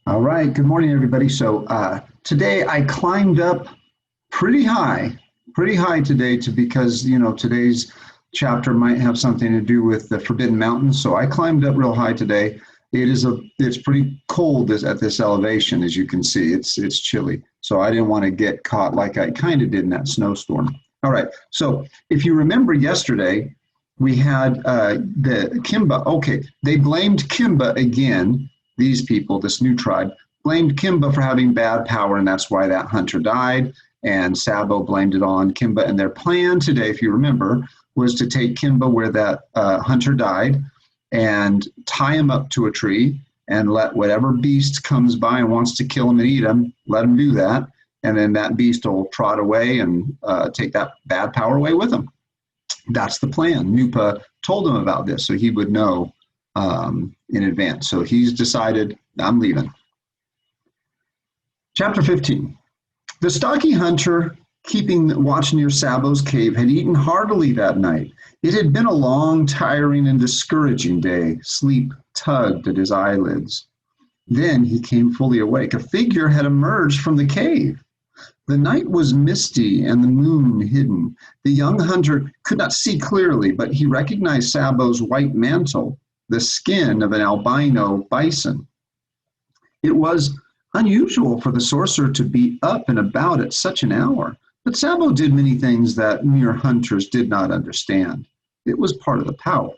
All right. Good morning, everybody. So today I climbed up pretty high today to because today's chapter might have something to do with the Forbidden Mountains. So I climbed up real high today. It's pretty cold at this elevation, as you can see. It's chilly. So I didn't want to get caught like I kind of did in that snowstorm. All right. So if you remember yesterday, we had the Kimba. Okay, they blamed Kimba again. These people, this new tribe, blamed Kimba for having bad power, and that's why that hunter died. And Sabo blamed it on Kimba. And their plan today, if you remember, was to take Kimba where that hunter died and tie him up to a tree and let whatever beast comes by and wants to kill him and eat him, let him do that. And then that beast will trot away and take that bad power away with him. That's the plan. Nupa told him about this so he would know in advance. So he's decided, I'm leaving. Chapter 15. The stocky hunter, keeping watch near Sabo's cave, had eaten heartily that night. It had been a long, tiring, and discouraging day. Sleep tugged at his eyelids. Then he came fully awake. A figure had emerged from the cave. The night was misty and the moon hidden. The young hunter could not see clearly, but he recognized Sabo's white mantle, the skin of an albino bison. It was unusual for the sorcerer to be up and about at such an hour, but Sabo did many things that mere hunters did not understand. It was part of the power.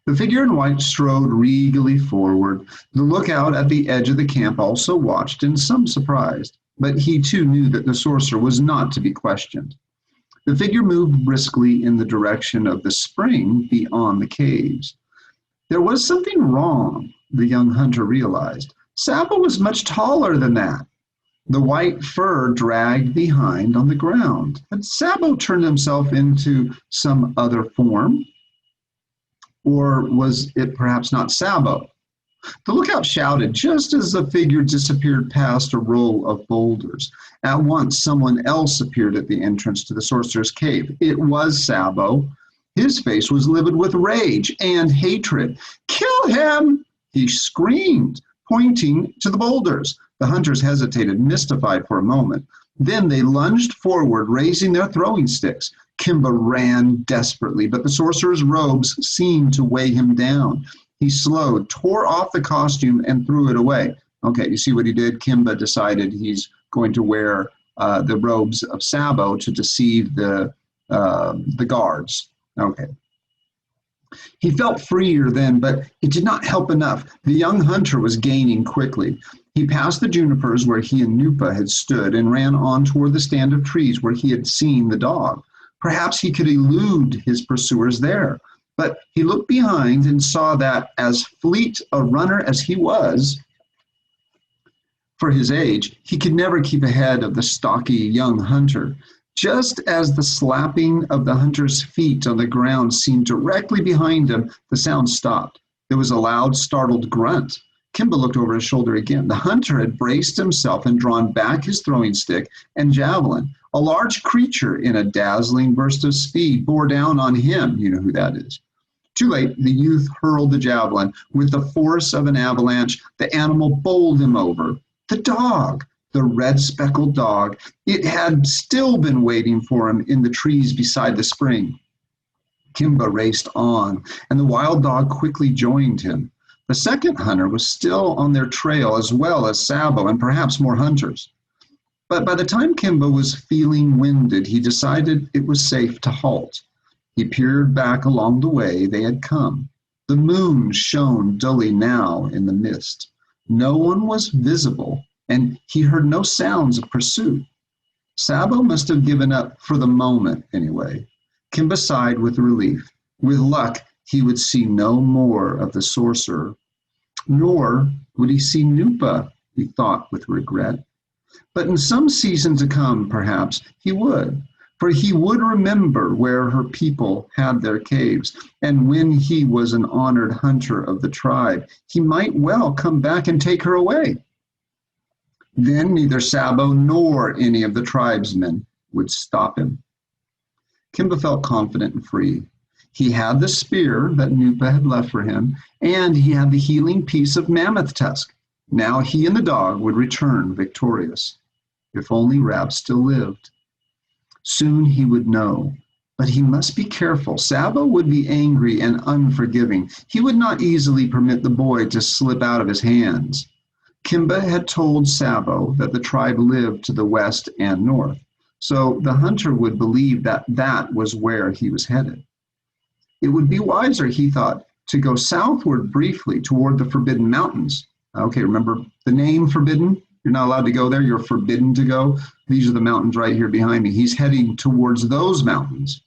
The figure in white strode regally forward. The lookout at the edge of the camp also watched in some surprise, but he too knew that the sorcerer was not to be questioned. The figure moved briskly in the direction of the spring beyond the caves. There was something wrong, the young hunter realized. Sabo was much taller than that. The white fur dragged behind on the ground. Had Sabo turned himself into some other form? Or was it perhaps not Sabo? The lookout shouted just as the figure disappeared past a row of boulders. At once, someone else appeared at the entrance to the sorcerer's cave. It was Sabo. His face was livid with rage and hatred. "Kill him!" he screamed, pointing to the boulders. The hunters hesitated, mystified for a moment. Then they lunged forward, raising their throwing sticks. Kimba ran desperately, but the sorcerer's robes seemed to weigh him down. He slowed, tore off the costume, and threw it away. Okay, you see what he did? Kimba decided he's going to wear the robes of Sabo to deceive the guards. Okay. He felt freer then, but it did not help enough. The young hunter was gaining quickly. He passed the junipers where he and Nupa had stood and ran on toward the stand of trees where he had seen the dog. Perhaps he could elude his pursuers there. But he looked behind and saw that, as fleet a runner as he was, for his age, he could never keep ahead of the stocky young hunter. Just as the slapping of the hunter's feet on the ground seemed directly behind him, the sound stopped. There was a loud, startled grunt. Kimba looked over his shoulder again. The hunter had braced himself and drawn back his throwing stick and javelin. A large creature in a dazzling burst of speed bore down on him. You know who that is. Too late, the youth hurled the javelin. With the force of an avalanche, the animal bowled him over. The dog, the red-speckled dog, it had still been waiting for him in the trees beside the spring. Kimba raced on, and the wild dog quickly joined him. The second hunter was still on their trail, as well as Sabo and perhaps more hunters. But by the time Kimba was feeling winded, he decided it was safe to halt. He peered back along the way they had come. The moon shone dully now in the mist. No one was visible, and he heard no sounds of pursuit. Sabo must have given up for the moment, anyway. Kimba sighed with relief. With luck, he would see no more of the sorcerer. Nor would he see Nupa, he thought with regret. But in some season to come, perhaps, he would. For he would remember where her people had their caves, and when he was an honored hunter of the tribe, he might well come back and take her away. Then neither Sabo nor any of the tribesmen would stop him. Kimba felt confident and free. He had the spear that Nupa had left for him, and he had the healing piece of mammoth tusk. Now he and the dog would return victorious. If only Rab still lived. Soon he would know. But he must be careful. Sabo would be angry and unforgiving. He would not easily permit the boy to slip out of his hands. Kimba had told Sabo that the tribe lived to the west and north, so the hunter would believe that that was where he was headed. It would be wiser, he thought, to go southward briefly toward the Forbidden Mountains. Okay, remember the name Forbidden? You're not allowed to go there. You're forbidden to go. These are the mountains right here behind me. He's heading towards those mountains.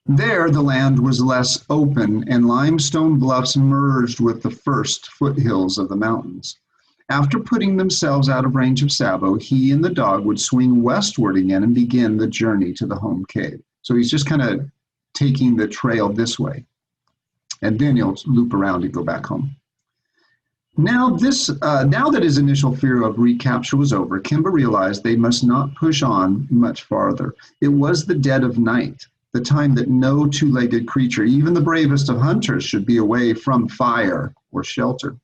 There, the land was less open, and limestone bluffs merged with the first foothills of the mountains. After putting themselves out of range of Sabo, he and the dog would swing westward again and begin the journey to the home cave. So he's just kind of taking the trail this way, and then he'll loop around and go back home. Now that his initial fear of recapture was over, Kimba realized they must not push on much farther. It was the dead of night, the time that no two-legged creature, even the bravest of hunters, should be away from fire or shelter.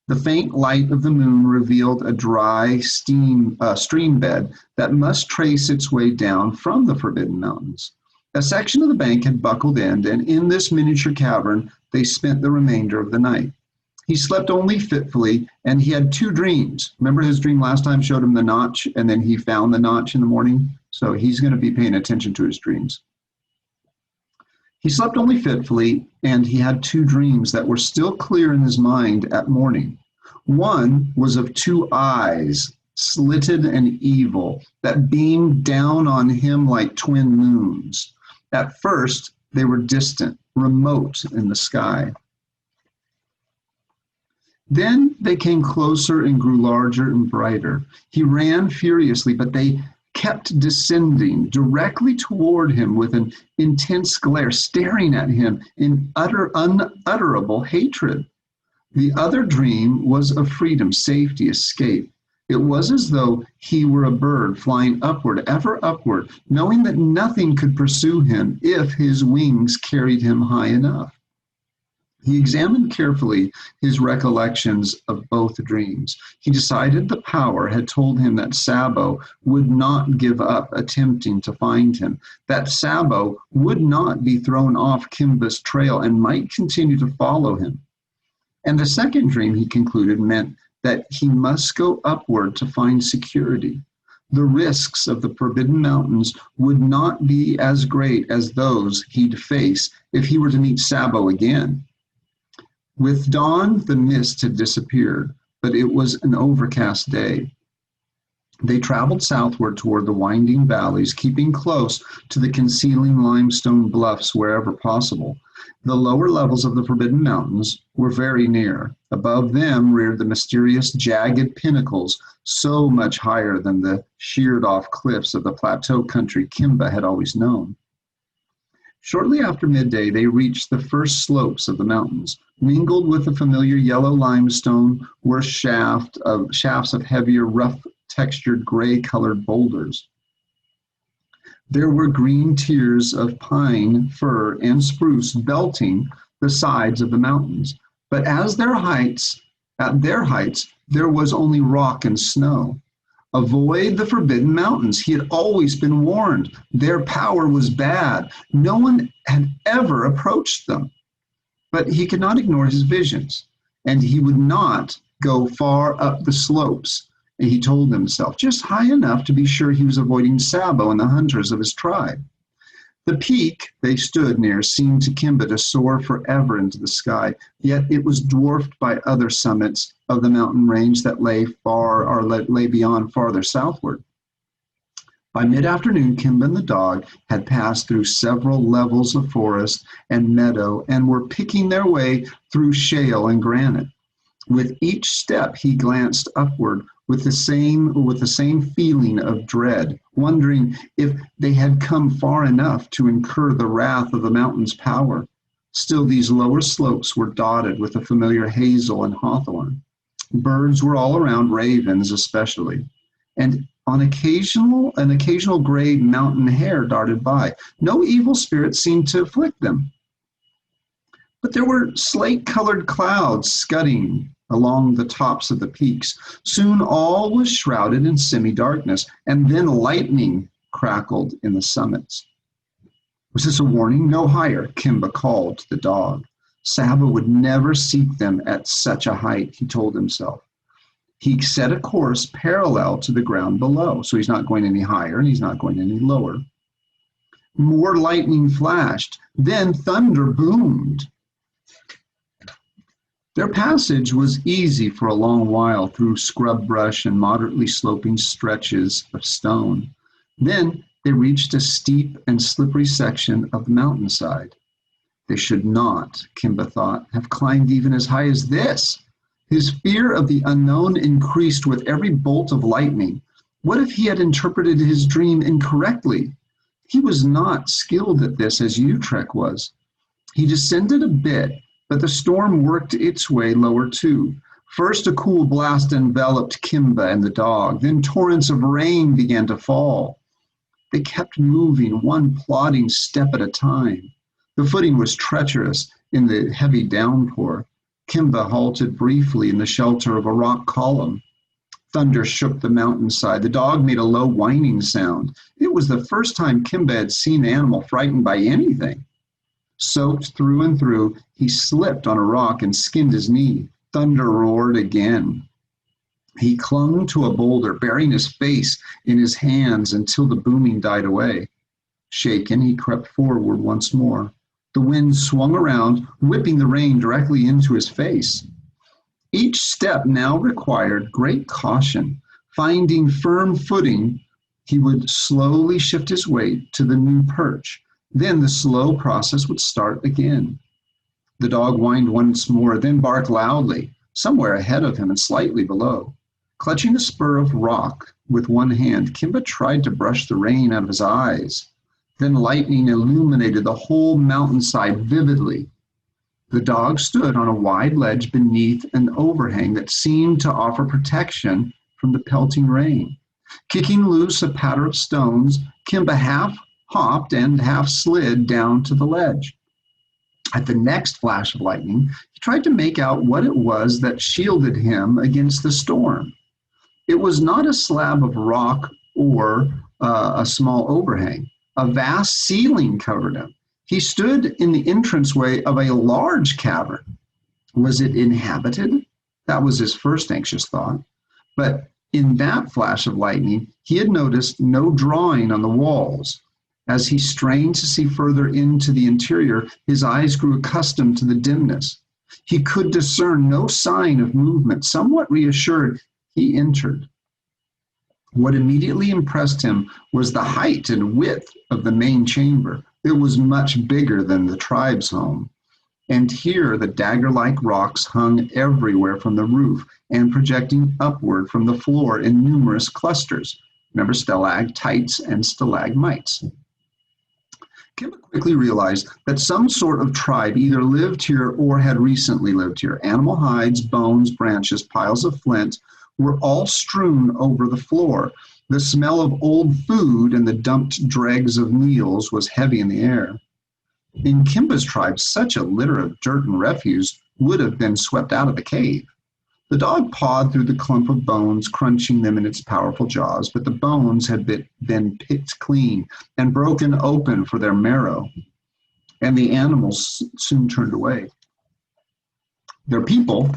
The faint light of the moon revealed a dry stream bed that must trace its way down from the Forbidden Mountains. A section of the bank had buckled in, and in this miniature cavern they spent the remainder of the night. He slept only fitfully, and he had two dreams. Remember his dream last time showed him the notch, and then he found the notch in the morning? So he's going to be paying attention to his dreams. He slept only fitfully, and he had two dreams that were still clear in his mind at morning. One was of two eyes, slitted and evil, that beamed down on him like twin moons. At first, they were distant, remote in the sky. Then they came closer and grew larger and brighter. He ran furiously, but they kept descending directly toward him with an intense glare, staring at him in unutterable hatred. The other dream was of freedom, safety, escape. It was as though he were a bird flying upward, ever upward, knowing that nothing could pursue him if his wings carried him high enough. He examined carefully his recollections of both dreams. He decided the power had told him that Sabo would not give up attempting to find him, that Sabo would not be thrown off Kimba's trail and might continue to follow him. And the second dream, he concluded, meant that he must go upward to find security. The risks of the Forbidden Mountains would not be as great as those he'd face if he were to meet Sabo again. With dawn, the mist had disappeared, but it was an overcast day. They traveled southward toward the winding valleys, keeping close to the concealing limestone bluffs wherever possible. The lower levels of the Forbidden Mountains were very near. Above them reared the mysterious jagged pinnacles, so much higher than the sheared-off cliffs of the plateau country Kimba had always known. Shortly after midday, they reached the first slopes of the mountains. Mingled with the familiar yellow limestone were shafts of heavier, rough-textured, gray-colored boulders. There were green tiers of pine, fir, and spruce belting the sides of the mountains. But at their heights, there was only rock and snow. Avoid the Forbidden Mountains. He had always been warned. Their power was bad. No one had ever approached them. But he could not ignore his visions, and he would not go far up the slopes, and he told himself, just high enough to be sure he was avoiding Sabo and the hunters of his tribe. The peak they stood near seemed to Kimba to soar forever into the sky, yet it was dwarfed by other summits of the mountain range that lay beyond farther southward. By mid-afternoon, Kimba and the dog had passed through several levels of forest and meadow and were picking their way through shale and granite. With each step, he glanced upward with the same feeling of dread, wondering if they had come far enough to incur the wrath of the mountain's power. Still, these lower slopes were dotted with the familiar hazel and hawthorn. Birds were all around, ravens especially, and an occasional gray mountain hare darted by. No evil spirit seemed to afflict them. But there were slate-colored clouds scudding along the tops of the peaks. Soon all was shrouded in semi-darkness, and then lightning crackled in the summits. Was this a warning? No higher, Kimba called to the dog. Saba would never seek them at such a height, he told himself. He set a course parallel to the ground below, so he's not going any higher and he's not going any lower. More lightning flashed, then thunder boomed. Their passage was easy for a long while through scrub brush and moderately sloping stretches of stone. Then they reached a steep and slippery section of the mountainside. They should not, Kimba thought, have climbed even as high as this. His fear of the unknown increased with every bolt of lightning. What if he had interpreted his dream incorrectly? He was not skilled at this as Utrecht was. He descended a bit, but the storm worked its way lower too. First, a cool blast enveloped Kimba and the dog. Then torrents of rain began to fall. They kept moving, one plodding step at a time. The footing was treacherous in the heavy downpour. Kimba halted briefly in the shelter of a rock column. Thunder shook the mountainside. The dog made a low whining sound. It was the first time Kimba had seen the animal frightened by anything. Soaked through and through, he slipped on a rock and skinned his knee. Thunder roared again. He clung to a boulder, burying his face in his hands until the booming died away. Shaken, he crept forward once more. The wind swung around, whipping the rain directly into his face. Each step now required great caution. Finding firm footing, he would slowly shift his weight to the new perch. Then the slow process would start again. The dog whined once more, then barked loudly, somewhere ahead of him and slightly below. Clutching a spur of rock with one hand, Kimba tried to brush the rain out of his eyes. Then lightning illuminated the whole mountainside vividly. The dog stood on a wide ledge beneath an overhang that seemed to offer protection from the pelting rain. Kicking loose a patter of stones, Kimba half hopped and half slid down to the ledge. At the next flash of lightning, he tried to make out what it was that shielded him against the storm. It was not a slab of rock or a small overhang. A vast ceiling covered him. He stood in the entranceway of a large cavern. Was it inhabited? That was his first anxious thought. But in that flash of lightning, he had noticed no drawing on the walls. As he strained to see further into the interior, his eyes grew accustomed to the dimness. He could discern no sign of movement. Somewhat reassured, he entered. What immediately impressed him was the height and width of the main chamber. It was much bigger than the tribe's home. And here the dagger-like rocks hung everywhere from the roof and projecting upward from the floor in numerous clusters. Remember, stalactites and stalagmites. Kimba quickly realized that some sort of tribe either lived here or had recently lived here. Animal hides, bones, branches, piles of flint were all strewn over the floor. The smell of old food and the dumped dregs of meals was heavy in the air. In Kimba's tribe, such a litter of dirt and refuse would have been swept out of the cave. The dog pawed through the clump of bones, crunching them in its powerful jaws, but the bones had been picked clean and broken open for their marrow, and the animals soon turned away. They're people,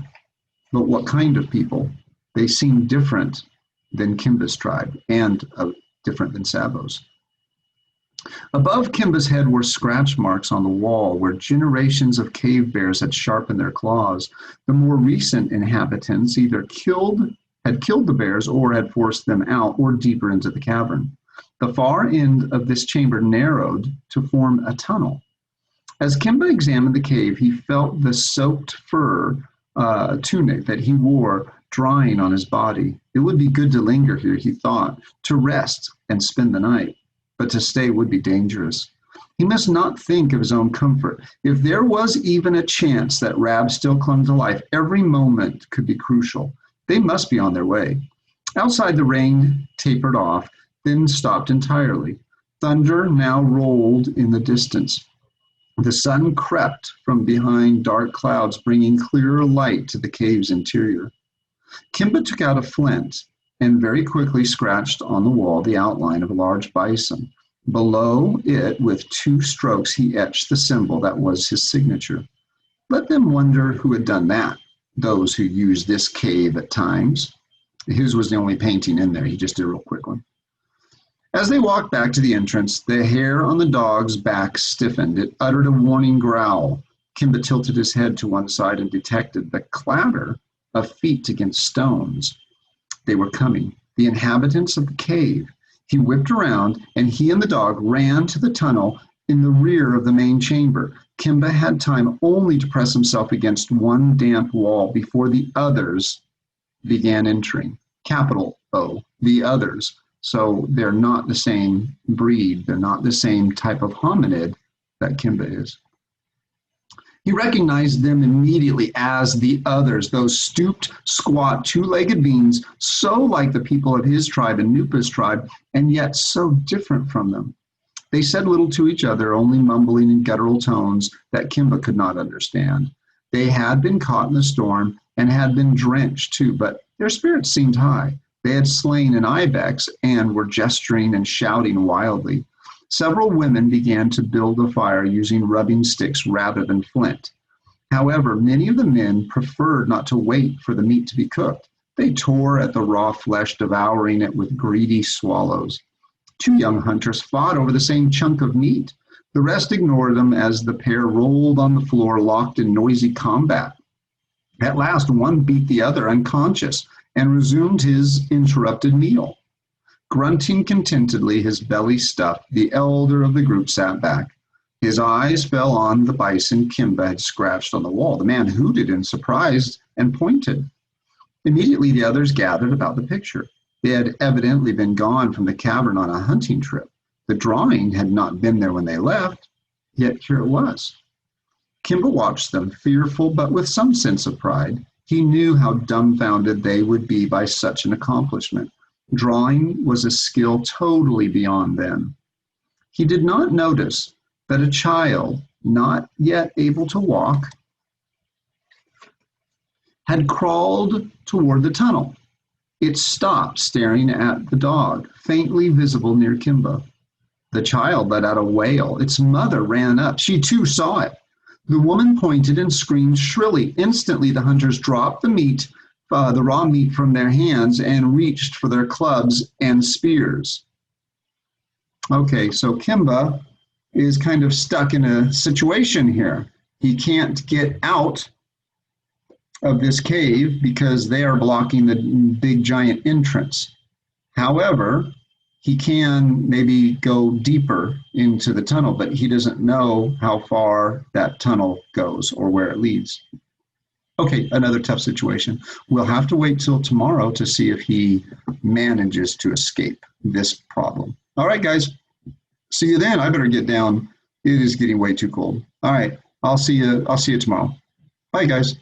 but what kind of people? They seemed different than Kimba's tribe and different than Sabo's. Above Kimba's head were scratch marks on the wall where generations of cave bears had sharpened their claws. The more recent inhabitants either had killed the bears or had forced them out or deeper into the cavern. The far end of this chamber narrowed to form a tunnel. As Kimba examined the cave, he felt the soaked fur tunic that he wore drying on his body. It would be good to linger here, he thought, to rest and spend the night. But to stay would be dangerous. He must not think of his own comfort. If there was even a chance that Rab still clung to life, every moment could be crucial. They must be on their way. Outside, the rain tapered off, then stopped entirely. Thunder now rolled in the distance. The sun crept from behind dark clouds, bringing clearer light to the cave's interior. Kimba took out a flint and very quickly scratched on the wall the outline of a large bison. Below it, with 2 strokes, he etched the symbol that was his signature. Let them wonder who had done that, those who used this cave at times. His was the only painting in there. He just did a real quick one. As they walked back to the entrance, the hair on the dog's back stiffened. It uttered a warning growl. Kimba tilted his head to one side and detected the clatter of feet against stones. They were coming, the inhabitants of the cave. He whipped around, and he and the dog ran to the tunnel in the rear of the main chamber. Kimba had time only to press himself against one damp wall before the others began entering. Capital O, the others. So they're not the same breed. They're not the same type of hominid that Kimba is. He recognized them immediately as the others, those stooped, squat, 2-legged beings, so like the people of his tribe and Nupa's tribe, and yet so different from them. They said little to each other, only mumbling in guttural tones that Kimba could not understand. They had been caught in the storm and had been drenched too, but their spirits seemed high. They had slain an ibex and were gesturing and shouting wildly. Several women began to build a fire using rubbing sticks rather than flint. However, many of the men preferred not to wait for the meat to be cooked. They tore at the raw flesh, devouring it with greedy swallows. 2 young hunters fought over the same chunk of meat. The rest ignored them as the pair rolled on the floor, locked in noisy combat. At last, one beat the other unconscious and resumed his interrupted meal. Grunting contentedly, his belly stuffed, the elder of the group sat back. His eyes fell on the bison Kimba had scratched on the wall. The man hooted in surprise and pointed. Immediately, the others gathered about the picture. They had evidently been gone from the cavern on a hunting trip. The drawing had not been there when they left, yet here it was. Kimba watched them, fearful but with some sense of pride. He knew how dumbfounded they would be by such an accomplishment. Drawing was a skill totally beyond them. He did not notice that a child, not yet able to walk, had crawled toward the tunnel. It stopped, staring at the dog, faintly visible near Kimba. The child let out a wail. Its mother ran up. She too saw it. The woman pointed and screamed shrilly. Instantly, the hunters dropped the raw meat from their hands and reached for their clubs and spears. Okay, so Kimba is kind of stuck in a situation here. He can't get out of this cave because they are blocking the big giant entrance. However, he can maybe go deeper into the tunnel, but he doesn't know how far that tunnel goes or where it leads. Okay, another tough situation. We'll have to wait till tomorrow to see if he manages to escape this problem. All right, guys. See you then. I better get down. It is getting way too cold. All right. I'll see you tomorrow. Bye, guys.